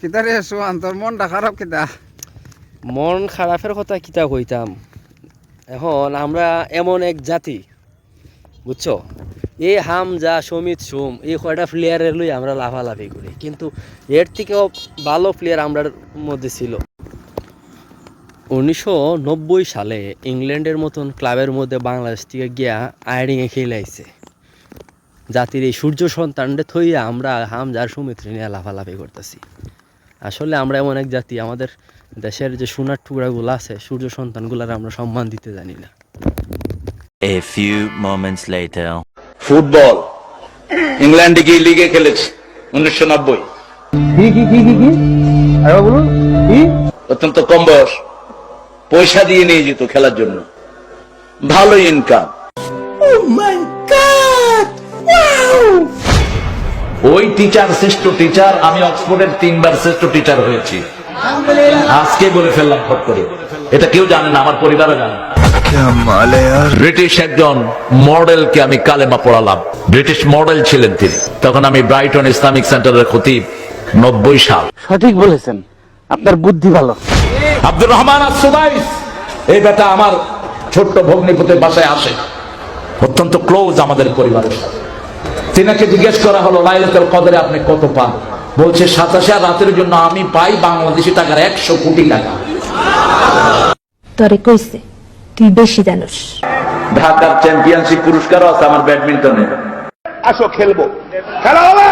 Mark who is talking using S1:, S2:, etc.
S1: কিতা রে সোহান, তোর মনটা খারাপ কিতা?
S2: মন খারাপের কথা কিতা কইতাম। এখন আমরা এমন এক জাতি, বুঝছো, এই হামজা সমিত সোম এই কয়টা প্লেয়ারের লই আমরা লাফালাফি করি, কিন্তু এর থেকেও ভালো প্লেয়ার আমরার মধ্যে ছিল। 1990 সালে ইংল্যান্ডের মতন ক্লাবের মধ্যে বাংলাদেশ থেকে গিয়া আইডিংয়ে খেলাইছে। জাতির এই সূর্য সন্তানটা থইয়া আমরা হামজার সমিত্রে নিয়ে লাফালাফি করতেছি। আসলে আমরা এমন এক জাতি, আমাদের দেশের যে সোনার টুকরাগুলো আছে, সূর্য সন্তানগুলার আমরা সম্মান দিতে জানি না।
S3: A few moments later.
S4: Football ইংল্যান্ডে গিয়ে লিগে খেলেছে 1990। অত্যন্ত কম বয়স, পয়সা দিয়ে নিয়ে যেত খেলার জন্য, ভালো ইনকাম। ওই টিচার শ্রেষ্ঠ টিচার, আমি অক্সফোর্ডের 3 বার শ্রেষ্ঠ টিচার হয়েছি। আজকে বলে ফেললাম ফট করে, এটা কেউ জানে না, আমার পরিবারও জানে না। ব্রিটিশ একজন মডেলকে আমি কালেমা পড়ালাম, ব্রিটিশ মডেল ছিলেন তিনি। তখন আমি ব্রাইটন ইসলামিক সেন্টারের খতিব, 90 সাল।
S5: সঠিক বলেছেন, আপনার বুদ্ধি ভালো।
S4: আব্দুর রহমান আস-সুদাইস, এই বেটা আমার ছোট্ট ভগ্নিপতির বাসায় আসে, অত্যন্ত ক্লোজ আমাদের পরিবারের সাথে। তিনাকে জিজ্ঞেস করা হলো, লাইলাতুল কদরে আপনি কত পান? বলছে 87 রাতের জন্য আমি পাই বাংলাদেশি টাকার 100 কোটি টাকা।
S6: তরে কইছে তুই বেশি জানোস।
S4: ঢাকার চ্যাম্পিয়নশিপ পুরস্কারও আছে আমার ব্যাডমিন্টনে।
S7: আসো খেলবো, খেলা হবে।